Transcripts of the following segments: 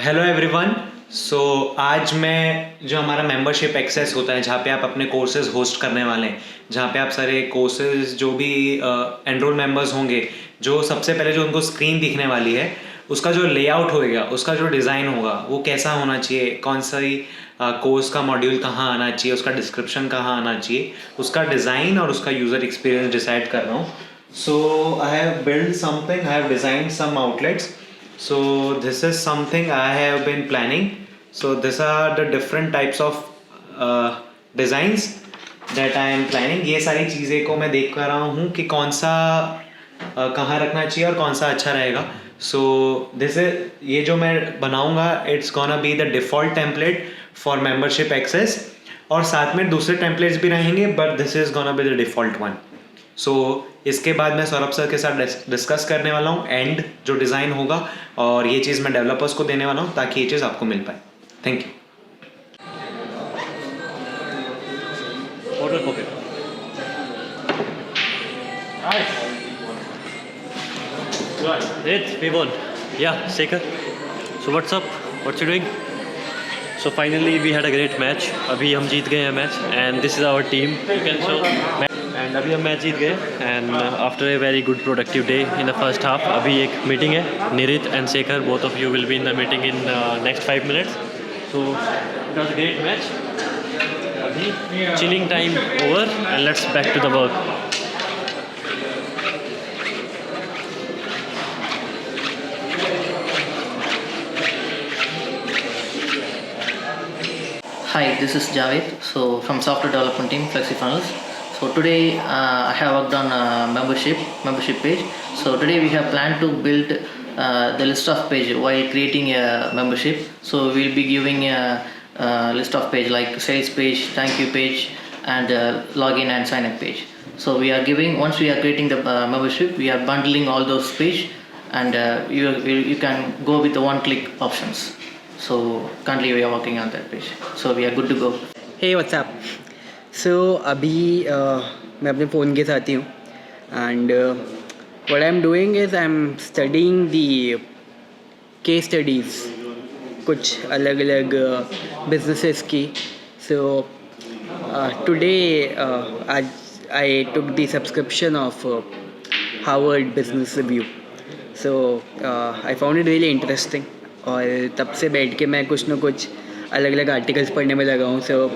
Hello everyone. सो आज मैं जो हमारा मेंबरशिप एक्सेस होता है, जहाँ पे आप अपने कोर्सेज होस्ट करने वाले हैं, जहाँ पे आप सारे कोर्सेज जो भी एनरोल मेंबर्स होंगे, जो सबसे पहले जो उनको स्क्रीन दिखने वाली है, उसका जो लेआउट होएगा, उसका जो डिज़ाइन होगा वो कैसा होना चाहिए, कौन सी कोर्स का मॉड्यूल कहाँ आना चाहिए, उसका डिस्क्रिप्शन कहाँ आना चाहिए, उसका डिज़ाइन और उसका यूज़र एक्सपीरियंस डिसाइड कर रहा हूँ। So I have build something, I have design some outlets. So this is something I have been planning. So these are the different types of designs that I am planning. ये सारी चीज़ें को मैं देख कर रहा हूँ कि कौन सा कहाँ रखना चाहिए और कौन सा अच्छा रहेगा. So this is ये जो मैं बनाऊँगा, it's gonna be the default template for membership access. और साथ में दूसरे templates भी रहेंगे, but this is gonna be the default one. सो इसके बाद मैं सौरभ सर के साथ डिस्कस करने वाला हूँ एंड जो डिज़ाइन होगा, और ये चीज़ मैं डेवलपर्स को देने वाला हूँ ताकि ये चीज़ आपको मिल पाए. Thank you. We won. Yeah, Shekhar. So what's up? What you doing? So finally we had a great match. अभी हम जीत गए हैं match and this is our team. You can show. And अभी हम मैच जीत गए and after a very good productive day in the first half. अभी एक meeting है. Nirit and Shekhar, both of you will be in the meeting in next 5 minutes. So it was a great match. अभी chilling time over and let's back to the work. Hi, this is Javed. So from software development team FlexiFunnels. So today I have worked on a membership page. So today we have planned to build the list of page while creating a membership. So we'll be giving a list of page like sales page, thank you page, and login and sign up page. So we are giving, once we are creating the membership, we are bundling all those page, and you can go with the one click options. So currently we are working on that page. So we are good to go. Hey, what's up? So अभी मैं अपने phone के साथ ही हूँ and what I'm doing is I'm studying the case studies कुछ अलग अलग businesses की. So today I took the subscription of Harvard Business Review. So I found it really interesting. और तब से बैठ के मैं कुछ ना कुछ अलग अलग आर्टिकल्स पढ़ने में लगा हूँ. So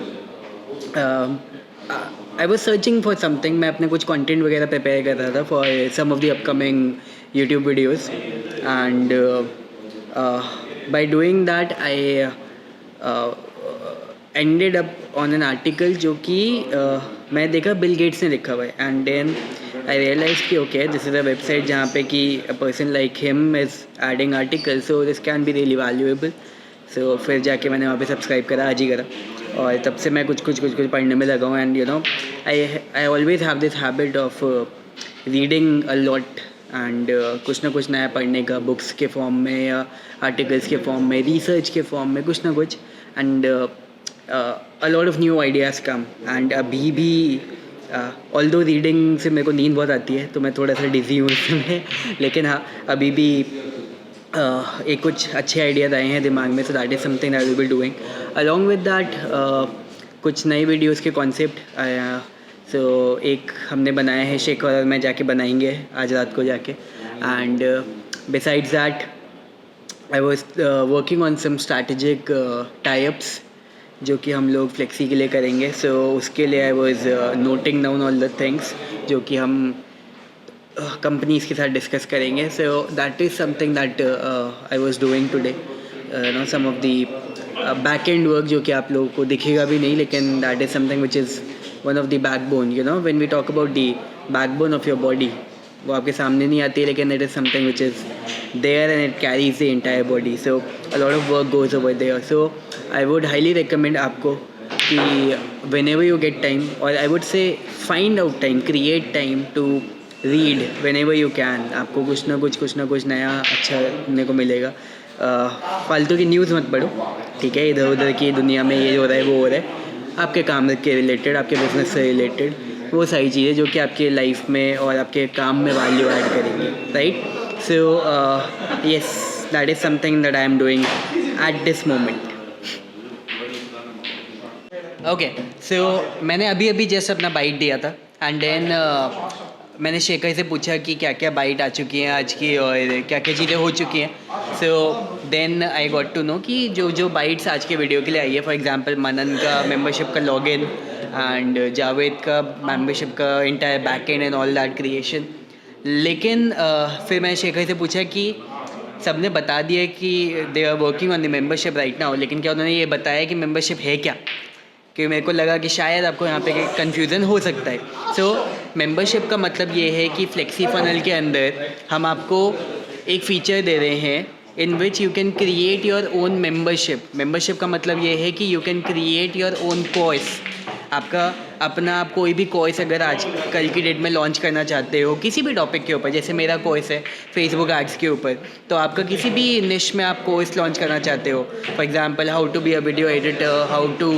I was searching for something. मैं अपने कुछ कंटेंट वगैरह प्रिपेयर कर रहा था for some of the upcoming YouTube videos and by doing that I ended up on an article जो कि मैं देखा बिल गेट्स ने लिखा हुआ है. एंड देन I realized कि okay, this is a website जहाँ पे कि a person like him is adding articles, so this can be really valuable. So फिर जाके मैंने वहाँ पे सब्सक्राइब करा, आज ही करा, और तब से मैं कुछ पढ़ने में लगा हूँ. And you know I always have this habit of reading a lot and कुछ ना कुछ नया पढ़ने का, बुक्स के फॉर्म में या आर्टिकल्स के फॉर्म में, रिसर्च के फॉर्म में, कुछ ना कुछ. And a lot of new ideas come. And अभी भी ऑल्दो रीडिंग से मेरे को नींद बहुत आती है, तो मैं थोड़ा सा डिज़ी हूँ उस समय. लेकिन हाँ, अभी भी एक कुछ अच्छे आइडियाज़ आए हैं दिमाग में. सो that is something that will be doing along with that. कुछ नए वीडियोस के कॉन्सेप्ट. सो एक हमने बनाया है, शेखर और मैं जाके बनाएंगे आज रात को जाके. And besides that I was working on some strategic tie ups जो कि हम लोग फ्लेक्सी के लिए करेंगे. सो उसके लिए I was noting down all the things जो कि हम कंपनीज़ के साथ डिस्कस करेंगे. So that is something that I was doing today. No some of the back end work जो कि आप लोगों को दिखेगा भी नहीं, लेकिन that is something which is one of the backbone. You know when we talk about the backbone of your body, वो आपके सामने नहीं आती है, लेकिन it is something which is there and it carries the entire body. So a lot of work goes over there. So I would highly recommend आपको कि whenever you get time, और I would say find out time, create time to read whenever you can. आपको कुछ ना कुछ नया अच्छा सुनने को मिलेगा. फालतू की न्यूज़ मत पढ़ो, ठीक है. इधर उधर की दुनिया में ये हो रहा है, वो हो रहा है. आपके काम के रिलेटेड, आपके बिजनेस से रिलेटेड वो सारी चीज़ें जो कि आपके लाइफ में और आपके काम में वैल्यू ऐड करेंगी, right. So yes, that is something that I am doing at this moment. Okay so मैंने अभी अभी जस्ट अपना बाइट दिया था एंड देन मैंने शेखर से पूछा कि क्या क्या बाइट आ चुकी हैं आज की और क्या क्या चीज़ें हो चुकी हैं. So then I got to know कि जो जो बाइट्स आज के वीडियो के लिए आई है, फॉर एग्जांपल मनन का मेंबरशिप का लॉगिन एंड जावेद का मेंबरशिप का entire backend and all that creation. लेकिन फिर मैंने शेखर से पूछा कि सबने बता दिया कि they are working on the membership right now, लेकिन क्या उन्होंने ये बताया कि मेंबरशिप है क्या? कि मेरे को लगा कि शायद आपको यहाँ पे कन्फ्यूज़न हो सकता है. सो मेंबरशिप का मतलब ये है कि फ्लेक्सी फनल के अंदर हम आपको एक फ़ीचर दे रहे हैं in which you can create your own membership. Membership का मतलब ये है कि you can create your own course. आपका अपना आप कोई भी कोर्स अगर आज कल की डेट में लॉन्च करना चाहते हो किसी भी टॉपिक के ऊपर, जैसे मेरा कोर्स है फेसबुक एड्स के ऊपर, तो आपका किसी भी निश में आप कोर्स लॉन्च करना चाहते हो, for example how to be a video editor, how to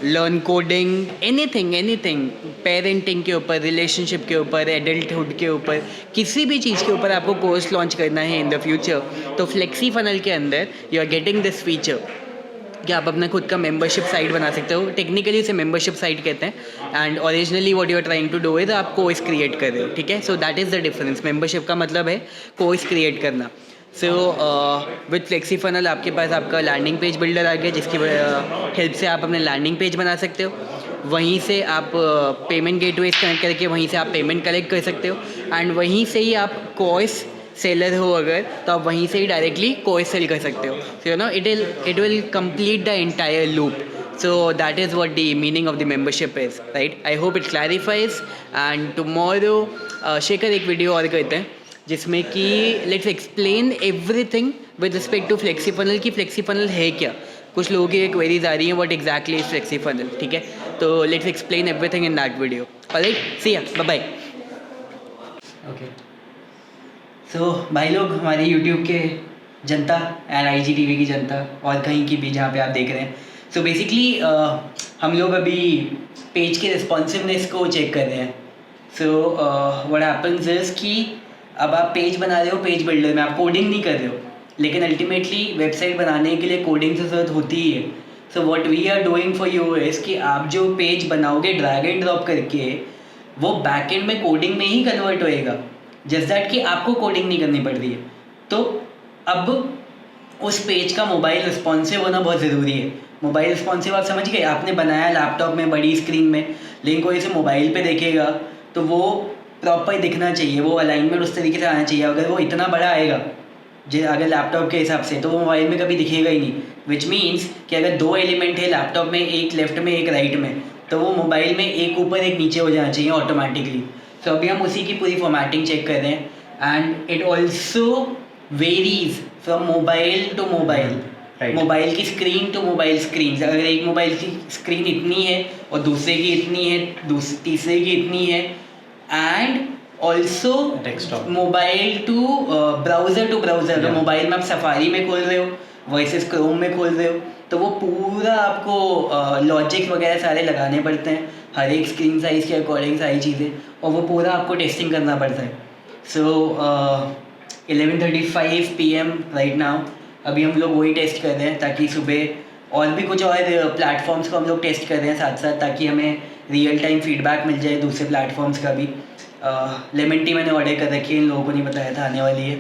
learn coding, anything, parenting के ऊपर, रिलेशनशिप के ऊपर, एडल्टहुड के ऊपर, किसी भी चीज़ के ऊपर आपको कोर्स लॉन्च करना है इन द फ्यूचर, तो फ्लेक्सी फनल के अंदर you are getting this feature कि आप अपना खुद का मेंबरशिप साइट बना सकते हो. टेक्निकली इसे मेंबरशिप साइट कहते हैं and originally what you are trying to do is आप कोर्स क्रिएट कर रहे हो. ठीक है, so that is the difference. Membership का मतलब है कोर्स क्रिएट करना. सो विद फ्लेक्सी फनल आपके पास आपका लैंडिंग पेज बिल्डर आ गया, जिसकी हेल्प से आप अपने लैंडिंग पेज बना सकते हो. वहीं से आप पेमेंट गेटवेज कनेक्ट करके वहीं से आप पेमेंट कलेक्ट कर सकते हो एंड वहीं से ही आप कोर्स सेलर हो अगर, तो आप वहीं से ही डायरेक्टली कोर्स सेल कर सकते हो. So you know it will complete the entire loop. So that is what the meaning of the membership is, right? I hope it clarifies. And tomorrow Shekhar एक वीडियो और करते हैं जिसमें कि let's explain everything with respect to flexi funnel कि flexi funnel है क्या. कुछ लोगों की क्वेरीज आ रही हैं what exactly is flexi funnel. ठीक है, तो let's explain everything in that video. Alright, see ya, bye bye. Okay so भाई लोग, हमारे यूट्यूब के जनता एंड IGTV की जनता और कहीं की भी जहाँ पे आप देख रहे हैं, सो बेसिकली हम लोग अभी पेज के रिस्पॉन्सिवनेस को चेक कर रहे हैं. सो व्हाट हैपन्स इज कि अब आप पेज बना रहे हो पेज बिल्डर में, आप कोडिंग नहीं कर रहे हो, लेकिन अल्टीमेटली वेबसाइट बनाने के लिए कोडिंग की ज़रूरत होती ही है. So what we are doing for you is कि आप जो पेज बनाओगे ड्रैग एंड ड्रॉप करके, वो बैकएंड में कोडिंग में ही कन्वर्ट होएगा, जस्ट दैट कि आपको कोडिंग नहीं करनी पड़ रही है. तो अब उस पेज का मोबाइल रिस्पॉन्सिव होना बहुत ज़रूरी है. मोबाइल रिस्पॉन्सिव आप समझ गए, आपने बनाया लैपटॉप में बड़ी स्क्रीन में, लेकिन कोई इसे मोबाइल पे देखेगा तो वो प्रॉपर दिखना चाहिए, वो अलाइनमेंट उस तरीके से आना चाहिए. अगर वो इतना बड़ा आएगा अगर लैपटॉप के हिसाब से, तो वो मोबाइल में कभी दिखेगा ही नहीं. विच मीन्स कि अगर दो एलिमेंट है लैपटॉप में, एक लेफ्ट में एक राइट में, तो वो मोबाइल में एक ऊपर एक नीचे हो जाना चाहिए ऑटोमेटिकली. सो अभी हम उसी की पूरी फॉर्मेटिंग चेक कर रहे हैं and it also varies from mobile to mobile, mobile की स्क्रीन टू मोबाइल स्क्रीन. अगर एक मोबाइल की स्क्रीन इतनी है और दूसरे की इतनी है, तीसरे की इतनी है, and also mobile to browser to browser. अगर मोबाइल में आप सफारी में खोल रहे हो वर्सेस क्रोम में खोल रहे हो, तो वो पूरा आपको लॉजिक वगैरह सारे लगाने पड़ते हैं, हर एक स्क्रीन साइज़ के अकॉर्डिंग सारी चीज़ें, और वो पूरा आपको टेस्टिंग करना पड़ता है. सो 11:35 PM राइट नाउ. अभी हम लोग वही टेस्ट कर रहे हैं ताकि सुबह और भी कुछ और प्लेटफॉर्म्स को हम लोग टेस्ट कर रहे हैं साथ साथ, ताकि हमें रियल टाइम फीडबैक मिल जाए दूसरे प्लेटफॉर्म्स का भी. लेमन टी मैंने ऑर्डर कर रखी है, इन लोगों को नहीं बताया था आने वाली है,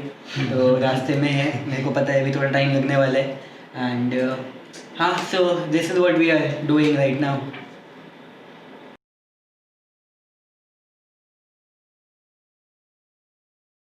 तो रास्ते में है, मेरे को पता है अभी थोड़ा टाइम लगने वाला है. एंड हाँ, so this is what we are doing right now.